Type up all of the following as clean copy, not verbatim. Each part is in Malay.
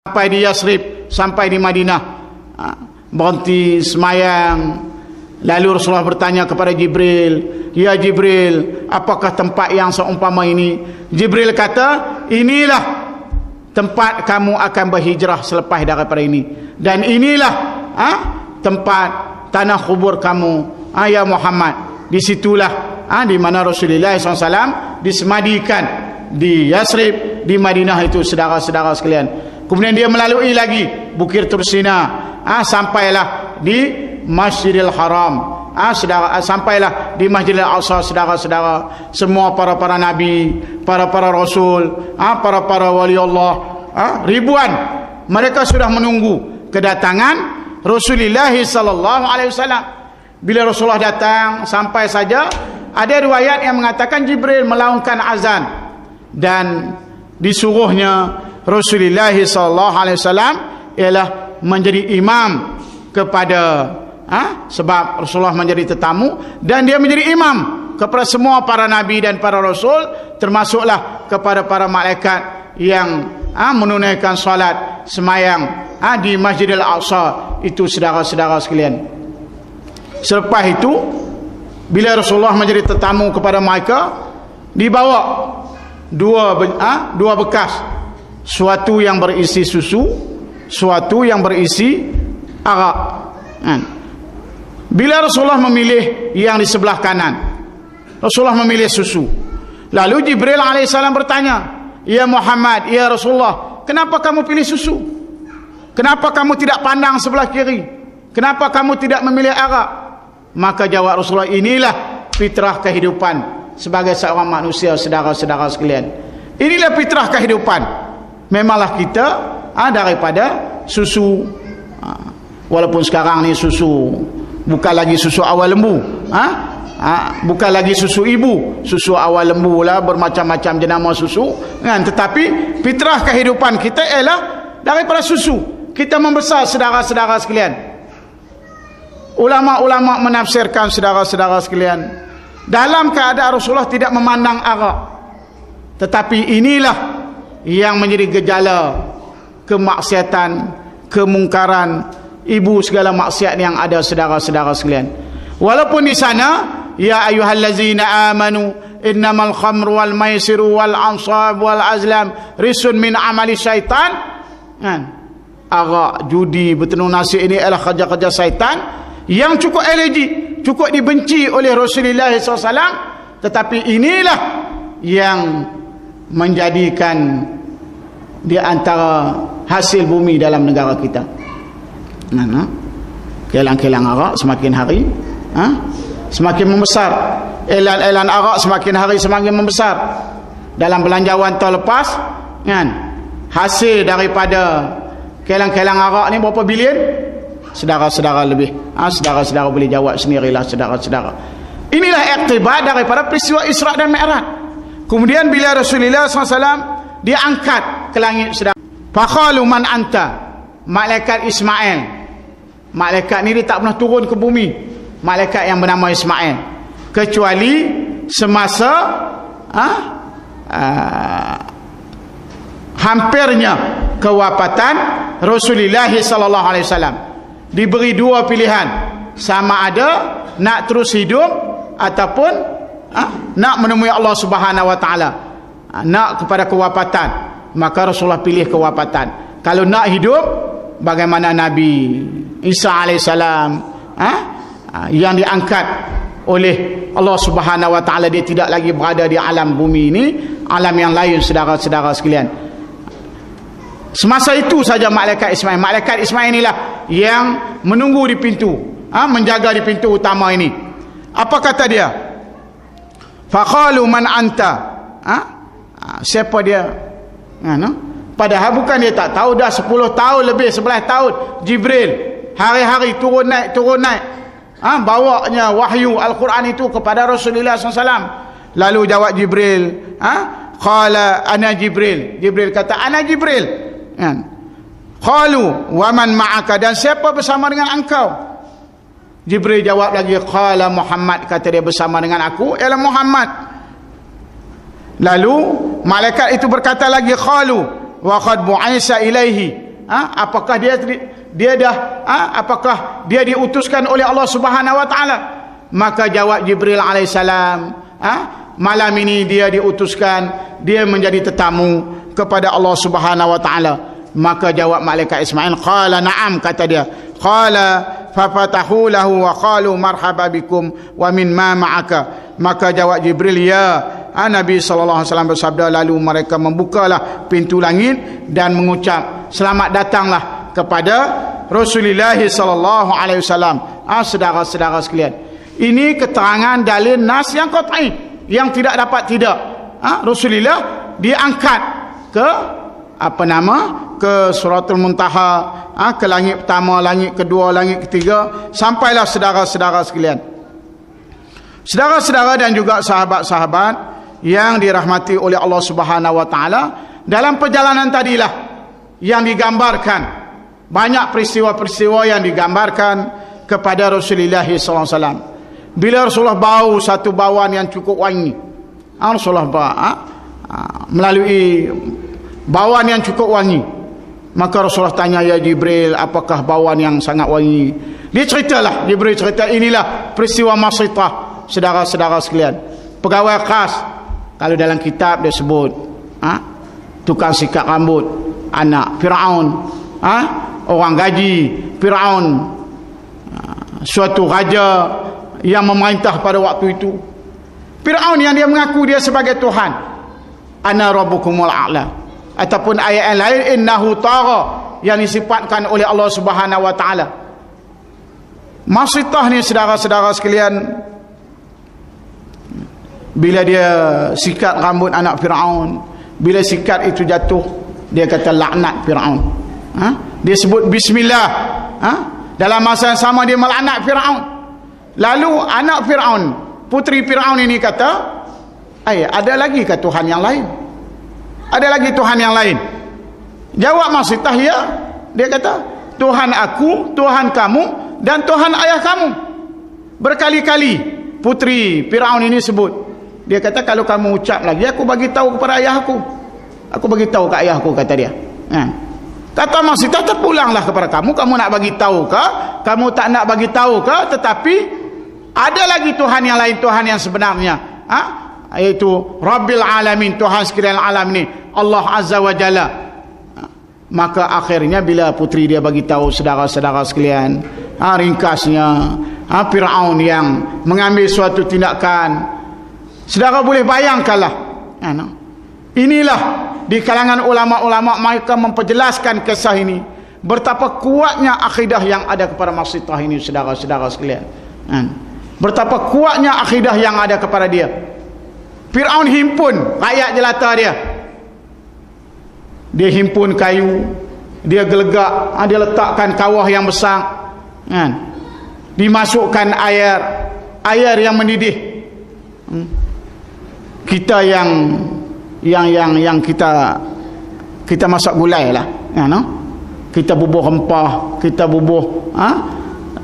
sampai di Yasrib, sampai di Madinah, berhenti semayang. Lalu Rasulullah bertanya kepada Jibril, "Ya Jibril, apakah tempat yang seumpama ini?" Jibril kata, "Inilah tempat kamu akan berhijrah selepas daripada ini, dan inilah tempat tanah kubur kamu, ya Muhammad." Disitulah di mana Rasulullah SAW disemadikan, di Yasrib, di Madinah itu, saudara-saudara sekalian. Kemudian dia melalui lagi Bukit Tursina, sampailah di Masjidil Haram, sampailah di Masjidil Aqsa, saudara-saudara. Semua para nabi, para rasul, para wali Allah, ribuan mereka sudah menunggu kedatangan Rasulullah sallallahu alaihi wasallam. Bila Rasulullah datang, sampai saja ada riwayat yang mengatakan Jibril melaungkan azan dan disuruhnya Rasulullah sallallahu alaihi wasallam ialah menjadi imam kepada sebab Rasulullah menjadi tetamu dan dia menjadi imam kepada semua para nabi dan para rasul, termasuklah kepada para malaikat yang menunaikan solat semayang di Masjidil Aqsa itu, saudara-saudara sekalian. Selepas itu, bila Rasulullah menjadi tetamu kepada mereka, dibawa dua bekas, suatu yang berisi susu, suatu yang berisi arak. Bila Rasulullah memilih yang di sebelah kanan, Rasulullah memilih susu. Lalu Jibril alaihissalam bertanya, "Ya Muhammad, ya Rasulullah, kenapa kamu pilih susu? Kenapa kamu tidak pandang sebelah kiri? Kenapa kamu tidak memilih arak?" Maka jawab Rasulullah, "Inilah fitrah kehidupan sebagai seorang manusia, saudara-saudara sekalian. Inilah fitrah kehidupan. Memanglah kita daripada susu, walaupun sekarang ni susu bukan lagi susu awal lembu, bukan lagi susu ibu, susu awal lembu lah, bermacam-macam jenama susu, kan? Tetapi fitrah kehidupan kita ialah daripada susu. Kita membesar, saudara-saudara sekalian. Ulama-ulama menafsirkan, saudara-saudara sekalian, dalam keadaan Rasulullah tidak memandang arak, tetapi inilah yang menjadi gejala kemaksiatan, kemungkaran, ibu segala maksiat yang ada, saudara-saudara sekalian. Walaupun di sana, ya ayyuhallazina amanu innamal khamru wal maisiru wal ansab wal azlam risun min amali syaitan, arak, judi, bertenung nasib ini adalah kerja-kerja syaitan yang cukup alergi, cukup dibenci oleh Rasulullah SAW, tetapi inilah yang menjadikan di antara hasil bumi dalam negara kita. Kelang-kelang arak semakin hari semakin membesar, elan-elan arak semakin hari semakin membesar. Dalam belanjawan tahun lepas, hasil daripada kelang-kelang arak ni berapa bilion? Saudara-saudara lebih. Saudara-saudara boleh jawab sendirilah, saudara-saudara. Inilah iktibar daripada peristiwa Isra' dan Mi'raj. Kemudian bila Rasulullah SAW diangkat ke langit, saudara, faqalu man anta, malaikat Ismail. Malaikat ni dia tak pernah turun ke bumi, malaikat yang bernama Ismail, kecuali semasa hampirnya kewafatan Rasulullah sallallahu alaihi wasallam. Diberi dua pilihan, sama ada nak terus hidup ataupun nak menemui Allah Subhanahu wa taala, nak kepada kewafatan. Maka Rasulullah pilih kewafatan. Kalau nak hidup, bagaimana Nabi Isa alaihissalam yang diangkat oleh Allah Subhanahu wa taala, dia tidak lagi berada di alam bumi ini, alam yang lain, saudara-saudara sekalian. Semasa itu saja malaikat Ismail inilah yang menunggu di pintu, menjaga di pintu utama ini. Apa kata dia? Faqalu man anta, siapa dia? Padahal bukan dia tak tahu, dah 10 tahun lebih, 11 tahun Jibril hari-hari turun naik bawanya wahyu Al-Quran itu kepada Rasulullah SAW. Lalu jawab Jibril, qala ana Jibril. Jibril kata, ana Jibril. Qalu wa man ma'aka, dan siapa bersama dengan engkau? Jibril jawab lagi, qala Muhammad, kata dia bersama dengan aku ialah Muhammad. Lalu malaikat itu berkata lagi, qalu wa qad bu'isa ilaihi apakah dia dah apakah dia diutuskan oleh Allah Subhanahu wa taala? Maka jawab Jibril alaihissalam, malam ini dia diutuskan, dia menjadi tetamu kepada Allah Subhanahu wa taala. Maka jawab malaikat Ismail, qala na'am, kata dia. Qala fafatahu lahu wa qalu marhaba bikum wa min ma ma'aka. Maka jawab Jibril, ya Nabi sallallahu alaihi wasallam bersabda, lalu mereka membukalah pintu langit dan mengucap, selamat datanglah kepada Rasulullah sallallahu alaihi wasallam. Saudara-saudara sekalian, ini keterangan dalil nas yang qat'i, yang tidak dapat tidak. Rasulullah diangkat ke ke Suratul Muntaha, ke langit pertama, langit kedua, langit ketiga, sampailah saudara-saudara sekalian. Saudara-saudara dan juga sahabat-sahabat yang dirahmati oleh Allah Subhanahu wa taala, dalam perjalanan tadilah yang digambarkan, banyak peristiwa-peristiwa yang digambarkan kepada Rasulullah SAW. Bila Rasulullah bau satu bauan yang cukup wangi, Rasulullah melalui bauan yang cukup wangi, maka Rasulullah tanya, ya Jibril, apakah bauan yang sangat wangi? Dia ceritalah, Jibril cerita, inilah peristiwa Masitah. Saudara-saudara sekalian, pegawai khas, kalau dalam kitab dia sebut tukang sikat rambut anak Firaun, orang gaji Firaun, suatu raja yang memerintah pada waktu itu. Firaun yang dia mengaku dia sebagai Tuhan, ana rabbukumul a'la, ataupun ayat yang lain innahu tagha, yang disifatkan oleh Allah Subhanahu wa taala. Masitah ni saudara-saudara sekalian, bila dia sikat rambut anak Firaun, bila sikat itu jatuh, dia kata laknat Firaun. Dia sebut bismillah. Dalam masa yang sama dia melaknat Firaun. Lalu anak Firaun, puteri Firaun ini kata, ada lagi ke Tuhan yang lain? Ada lagi Tuhan yang lain? Jawab Masitah, ya. Dia kata, Tuhan aku, Tuhan kamu, dan Tuhan ayah kamu. Berkali-kali puteri Firaun ini sebut. Dia kata, kalau kamu ucap lagi, aku bagi tahu kepada ayah aku. Aku bagi tahu ke ayahku, kata dia. Kata Masitah, terpulanglah kepada kamu. Kamu nak bagi tahu ke? Kamu tak nak bagi tahu ke? Tetapi ada lagi Tuhan yang lain, Tuhan yang sebenarnya, yaitu Rabbil Alamin, Tuhan sekalian alam ni, Allah Azza wa Jalla. Maka akhirnya bila puteri dia bagi tahu, saudara-saudara sekalian, ringkasnya, Firaun yang mengambil suatu tindakan. Saudara boleh bayangkanlah, inilah di kalangan ulama-ulama mereka memperjelaskan kisah ini, betapa kuatnya akidah yang ada kepada Masitah ini, saudara-saudara sekalian. Betapa kuatnya akidah yang ada kepada dia. Firaun himpun rakyat jelata dia. Dia himpun kayu, dia gelegak, dia letakkan kawah yang besar, dimasukkan air yang mendidih. Kita yang kita masak gulai lah, kita bubuh rempah, kita bubuh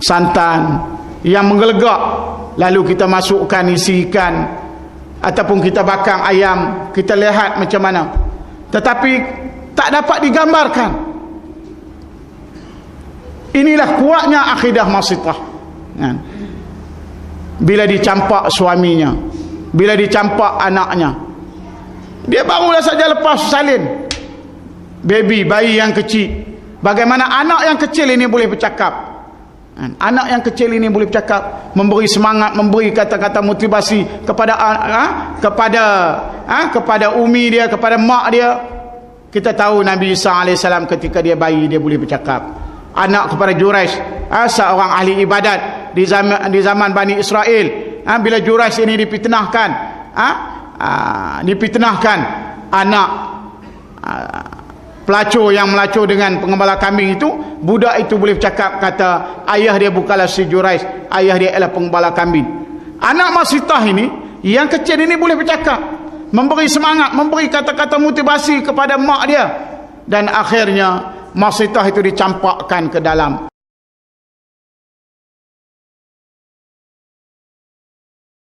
santan yang menggelegak, lalu kita masukkan isi ikan, ataupun kita bakar ayam, kita lihat macam mana. Tetapi tak dapat digambarkan. Inilah kuatnya akidah Masitah. Bila dicampak suaminya, bila dicampak anaknya, dia barulah saja lepas salin, bayi yang kecil. Bagaimana anak yang kecil ini boleh bercakap? Anak yang kecil ini boleh bercakap, memberi semangat, memberi kata-kata motivasi kepada umi dia, kepada mak dia. Kita tahu Nabi Isa AS ketika dia bayi, dia boleh bercakap. Anak kepada Juraish, seorang ahli ibadat di zaman Bani Israel. Bila Juraish ini dipitnahkan, anak pelacur yang melacur dengan pengembala kambing itu, budak itu boleh bercakap, kata ayah dia bukanlah si Juraish, ayah dia ialah pengembala kambing. Anak Masitah ini yang kecil ini boleh bercakap, memberi semangat, memberi kata-kata motivasi kepada mak dia, dan akhirnya Masitah itu dicampakkan ke dalam